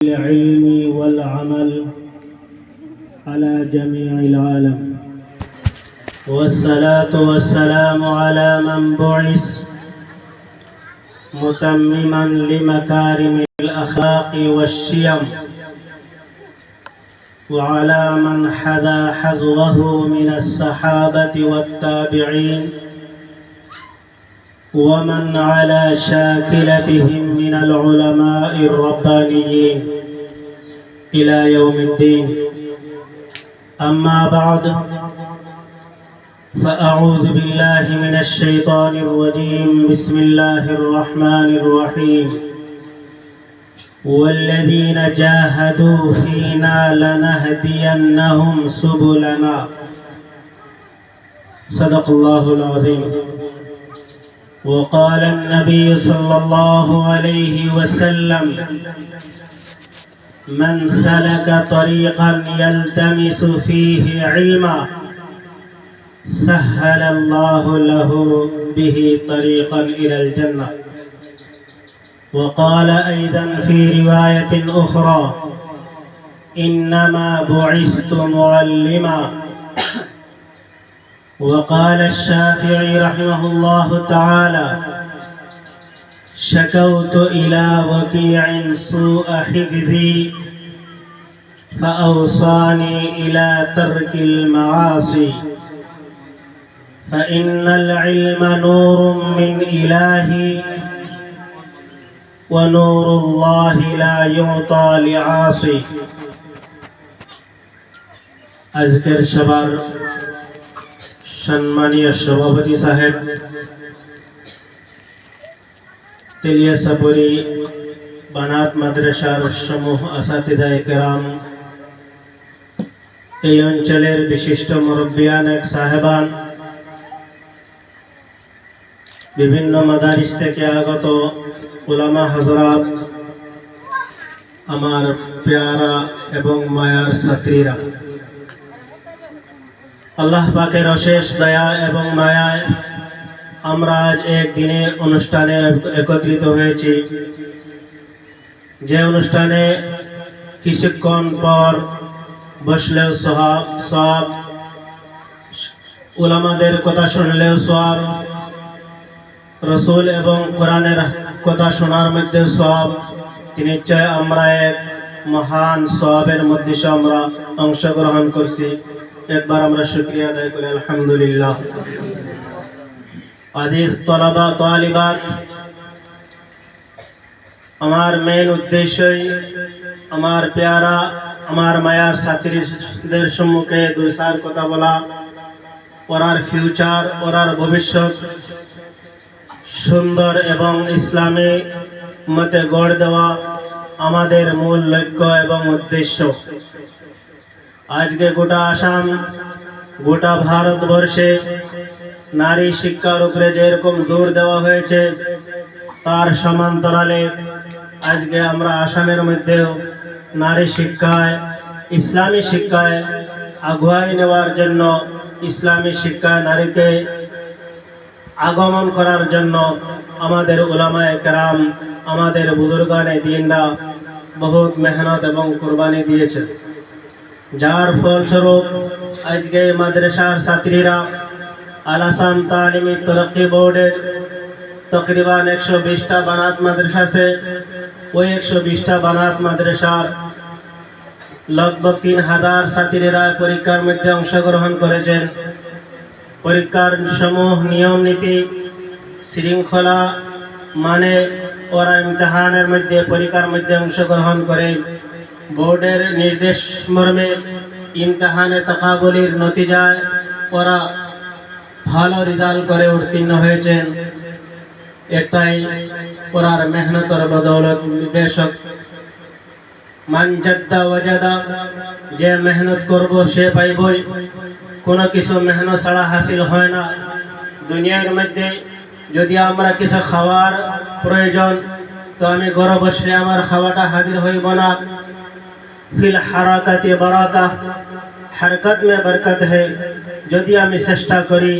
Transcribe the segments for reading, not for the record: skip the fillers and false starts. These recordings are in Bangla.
العلم والعمل على جميع العالم، والصلاة والسلام على من بعث متمما لمكارم الأخلاق والشيم، وعلى من حذا حظوه من الصحابة والتابعين ومن على شاكلتهم من العلماء الربانيين إلى يوم الدين. أما بعد، فأعوذ بالله من الشيطان الرجيم. بسم الله الرحمن الرحيم. والذين جاهدوا فينا لنهدينهم سبلنا. صدق الله العظيم. وقال النبي صلى الله عليه وسلم: من سلك طريقا يلتمس فيه علما سهل الله له به طريقا إلى الجنة. وقال أيضا في رواية أخرى: إنما بعثت معلما. وقال الشافعي رحمه الله تعالى: شكوت إلى وكيع سوء حفظي فأوصاني إلى ترك المعاصي، فإن العلم نور من إلهي ونور الله لا يعطى لعاصي। আজকের সবার সম্মানীয় সভাপতি সাহেব, তেলিয়াসাপুরি বানাত মাদ্রাসার সমূহ আসাতিজায়ে কেরাম, এই অঞ্চলের বিশিষ্ট মুরব্বিয়ান সাহেবান, বিভিন্ন মাদারিস থেকে আগত উলামা হযরত, আমার প্যারা এবং মায়ার ছাত্রীরা, আল্লাহ পাকের অশেষ দয়া এবং মায়ায় আমরা আজ একদিনে অনুষ্ঠানে একত্রিত হয়েছি। যে অনুষ্ঠানে কিছুক্ষণ পর বসলেও সওয়াব, উলামাদের কথা শুনলেও সওয়াব, রসুল এবং কোরআনের কথা শোনার মধ্যে সওয়াব, নিশ্চয় আমরা এক মহান সওয়াবের মধ্যে আমরা অংশগ্রহণ করছি। একবার আমরা শুকরিয়া আদায় করি আলহামদুলিল্লাহ। আজিজ তলাবা তালিবাত, আমার মেন উদ্দেশ্যই আমার প্যারা, আমার মায়ার ছাত্রীদের সম্মুখে দুই চার কথা বলা, ওরার ফিউচার, ওরার ভবিষ্যৎ সুন্দর এবং ইসলামী মতে গড়ে দেওয়া আমাদের মূল লক্ষ্য এবং উদ্দেশ্য। আজকে গোটা আসাম, গোটা ভারতবর্ষে নারী শিক্ষার উপরে যেরকম জোর দেওয়া হয়েছে, তার সমান্তরালে আজকে আমরা আসামের মধ্যেও নারী শিক্ষায়, ইসলামী শিক্ষায় আগুয়াই নেওয়ার জন্য, ইসলামী শিক্ষায় নারীকে আগমন করার জন্য আমাদের উলামায়ে কেরাম, আমাদের বুজুর্গানে দ্বীনরা বহুত মেহনত এবং কুরবানি দিয়েছে। যার ফলস্বরূপ আজকে মাদ্রাসার ছাত্রীরা আল আসাম তালিমি তরক্কি বোর্ডের তকরিবান 120টা বানাত মাদ্রাসা আছে। ওই 120টা বানাত মাদ্রাসার লগভগ 3000 ছাত্রীরা পরীক্ষার মধ্যে অংশগ্রহণ করেছেন। পরীক্ষার সমূহ নিয়ম নীতি শৃঙ্খলা মানে ওরা ইমতিহানের মধ্যে, পরীক্ষার মধ্যে অংশগ্রহণ করে বোর্ডের নির্দেশ মর্মে ইমতিহানে তাকাবুলির নতিজায় ওরা ভালো রেজাল্ট করে উত্তীর্ণ হয়েছেন। একটাই ওরার মেহনতের বদৌলত। বেশক মান জাদ্দা ওয়াজাদা, যে মেহনত করব সে পাইবই। কোনো কিছু মেহনত ছাড়া হাসিল হয় না। দুনিয়ার মধ্যে যদি আমরা কিছু খাওয়ার প্রয়োজন, তো আমি ঘরে বসলে আমার খাওয়াটা হাজির হইব না। ফিল হারাকাতে বারাকা, হারকত মে বরকত হে। যদি আমি চেষ্টা করি,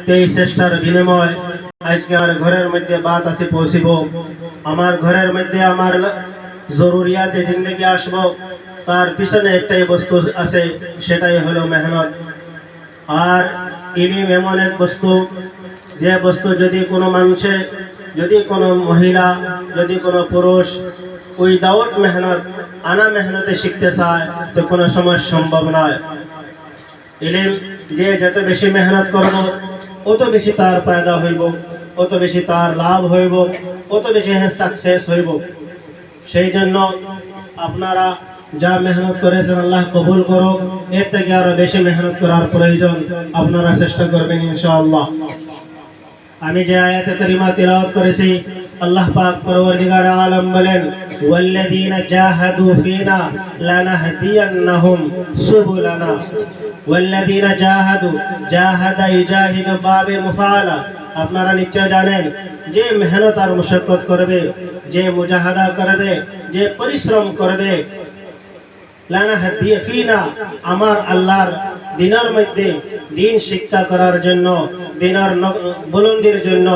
তো এই চেষ্টার বিনিময় আজকে আমার ঘরের মধ্যে বাত আসি পৌঁছিব। আমার ঘরের মধ্যে আমার জরুরিয়াতে জিন্দগি আসবো, তার পিছনে একটাই বস্তু আছে, সেটাই হলো মেহনত। আর ইলম এমন এক বস্তু, যে বস্তু যদি কোনো মানুষে, যদি কোনো মহিলা, যদি কোনো পুরুষ উইদাউট মেহনত, আনা মেহনতে শিখতে চায় তো কোনো সময় সম্ভব নয়। ইলম যে যত বেশি মেহনত করব, অত বেশি তার ফায়দা হইব, অত বেশি তার লাভ হইব, অত বেশি সাকসেস হইব। সেই জন্য আপনারা যা মেহনত করেছেন আল্লাহ কবুল করুক, এর থেকে আরো বেশি মেহনত করার প্রয়োজন, আপনারা চেষ্টা করবেন ইনশাআল্লাহ। আমি যে আয়াতে কারিমা তিলাওয়াত করেছি, আল্লাহ পাক পরওয়ারদিগার আলম বলেন, ওয়াল্লাযীনা জাহাদু ফীনা লানাহদিয়ান্নাহুম সুবুলানা। ওয়াল্লাযীনা জাহাদু, জাহাদা ইউজাহিদু বাবে মুফাআলা। আপনারা নিশ্চয় জানেন, যে মেহনত আর মুশাক্কত করবে, যে মুজাহাদা করবে, যে পরিশ্রম করবে, লানাহদিয়া ফীনা, আমার আল্লাহর দিনের মধ্যে দিন শিক্ষা করার জন্য, দিনের বুলন্দির জন্য,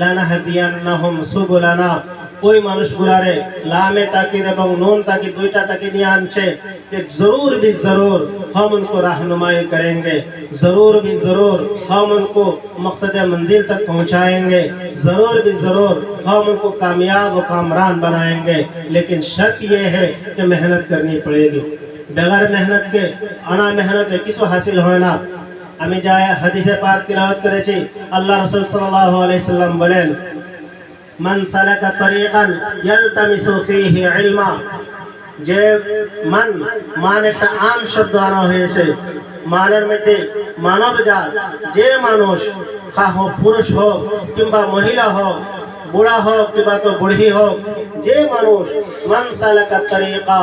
লানাহদিয়ান্নাহুম সুবুলানা, ওই মানুষগুলারে লামে তাকিদ এবং নুন তাকিদ দুইটা ताकीद নিয়ে আনছে कि जरूर भी जरूर हम उनको रहनुमाई करेंगे, जरूर भी जरूर हम उनको मकसद मंजिल तक पहुंचाएंगे, जरूर भी जरूर हम उनको कामयाब व कामरान बनाएंगे। लेकिन शर्त ये है कि मेहनत करनी पड़ेगी। बगैर मेहनत के, आना मेहनत किसो हासिल হয় না। আমি যা হাদিসে পাক তিলাওয়াত করেছি, আল্লাহ রাসূল সাল্লাল্লাহু আলাইহি সাল্লাম বলেন, মান সালাকা তরিকান ইয়ালতামিসু ফীহি ইলমা। যে মান একটা আম শব্দ আনা হয়েছে, মানের মধ্যে মানব জাত, যে মানুষ, হোক পুরুষ হোক কিংবা মহিলা হোক, বুড়া হোক কিংবা তো বুড়ি হোক, যে মানুষ মান সালাকা তরিকা,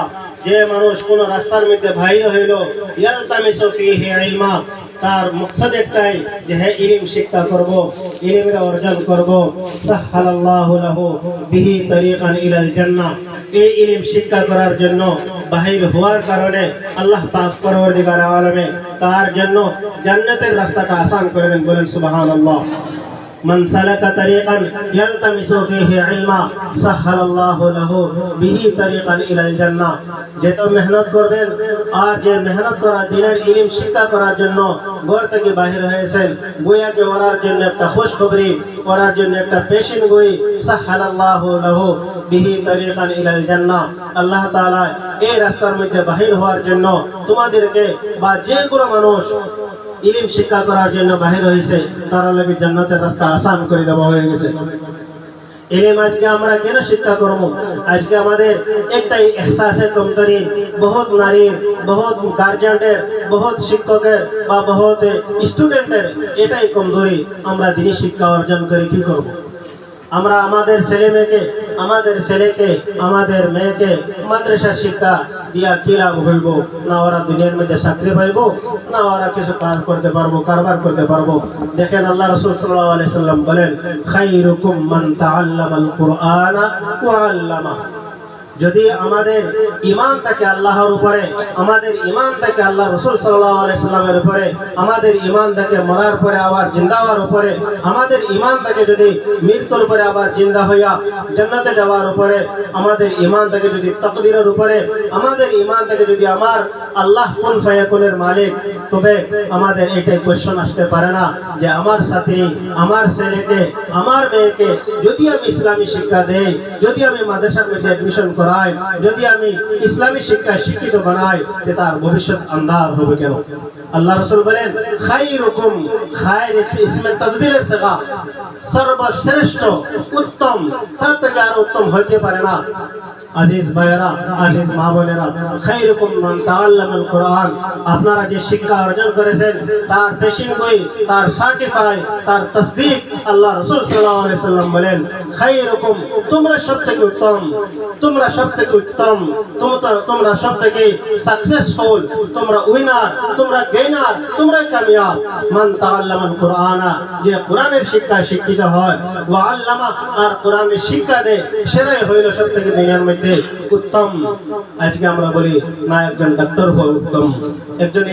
যে মানুষ কোন রাস্তার মধ্যে বাইর হইল, ইয়ালতামিসু ফীহি ইলমা, তার মকসদ একটাই যে হে ইলম শিক্ষা করব, ইলমের অর্জন করব, সাহালাল্লাহু লাহু বিহি তরিকান ইলাল জান্নাহ। এই ইলম শিক্ষা করার জন্য বাহির হওয়ার কারণে আল্লাহ পাক পরওয়ারদিগার আলমে তার জন্য জান্নাতের রাস্তাটা আসান করে দেন। বলেন সুবহানাল্লাহ। মান সালাকা তরিকান ইয়ালতামিসু ফীহি ইলমা সাহালাল্লাহু লাহু বিহি তরিকান ইলাল জান্নাহ। যে তো মেহনত করবেন, আর যে মেহনত করা দিনের ইলম শিক্ষা করার জন্য ঘর থেকে বাহির হয়েছেন, গোয়াকে ওরার জন্য একটা খুশখবরি, ওরার জন্য একটা পেশিন গই, সাহালাল্লাহু লাহু বিহি তরিকান ইলাল জান্নাহ। আল্লাহ তাআলা এই রাস্তার মধ্যে বাহির হওয়ার জন্য তোমাদেরকে বা যে কোনো মানুষ ইলম শিক্ষা করার জন্য বাহির হয়েছে, তারা লাগে জান্নাতের রাস্তা আসান করে দেওয়া হয়ে গেছে। ইলম আজকে আমরা কেন শিক্ষা করব? আজকে আমাদের একটাই এহসাসে কমতরি, বহুত নারীর, বহুত গার্জিয়ানের, বহুত শিক্ষকের বা বহুত স্টুডেন্টের এটাই কমজোরি। আমরা দিনী শিক্ষা অর্জন করে কি করব? আমরা আমাদের ছেলেকে, আমাদের মেয়েকে মাদ্রাসা শিক্ষা দিয়া কি লাভ হইব? না ওরা দুনিয়ার মধ্যে চাকরি পাইব, না ওরা কিছু কাজ করতে পারবো, কারবার করতে পারবো। দেখেন আল্লাহ রাসূল সাল্লাল্লাহু আলাইহি সাল্লাম বলেন, খায়রুকুম মান তাআল্লামাল কুরআনা ওয়া আল্লামা। যদি আমাদের ঈমান থাকে আল্লাহর উপরে, আমাদের ঈমান থাকে আল্লাহ রাসূল সাল্লাল্লাহু আলাইহি সাল্লামের উপরে, আমাদের ঈমান থাকে মরার পরে আবার জিন্দা হওয়ার উপরে, আমাদের ঈমান থাকে যদি মৃত্যুর পরে আবার জিন্দা হইয়া জান্নাতে যাওয়ার উপরে, আমাদের ঈমান থাকে যদি তাকদীরের উপরে, আমাদের ঈমান থাকে যদি আমার আল্লাহ কুন ফায়াকুনের মালিক, তবে আমাদের এটাই কোশ্চেন আসতে পারে না যে আমার সাথে আমার ছেলেকে, আমার মেয়েকে যদি আমি ইসলামী শিক্ষা দেই, যদি আমি মাদ্রাসার মধ্যে অ্যাডমিশন করাই, যদি আমি ইসলামী শিক্ষায় শিক্ষিত বানাই, যে তার ভবিষ্যৎ আন্ধার হবে কেন? আল্লাহ রাসূল বলেন, খায়রুকুম, খায়র ইসমে তাফদীলের সিগা, সর্বশ্রেষ্ঠ, উত্তম, তার থেকে আর উত্তম হইতে পারে না। আজিজ ভাইয়েরা, আজিজ মা বোনেরা, খায়রুকুম মান তাআল্লামাল কুরআন, আপনারা যে শিক্ষা অর্জন করেছেন তার পেশিন বই, তার সার্টিফাই, তার তাসদীক, আল্লাহ রাসূল সাল্লাল্লাহু আলাইহি সাল্লাম বলেন, খায়রুকুম, তোমরা সবথেকে উত্তম, তোমরা সবথেকে উত্তম, তোমরা সবথেকে সাকসেসফুল, তোমরা উইনার, তোমরা গেইনার, তোমরা কামিয়াব। মান তাআল্লামাল কুরআনা, যে কোরআনের শিক্ষায় শিক্ষিত হয়, ওয়া আল্লামা, আর কোরআনের শিক্ষা দেয়, সেটাই হইল সবথেকে দুনিয়ার মধ্যে উত্তম। আজকে আমরা বলি না একজন ডাক্তার হওয়া উত্তম, একজন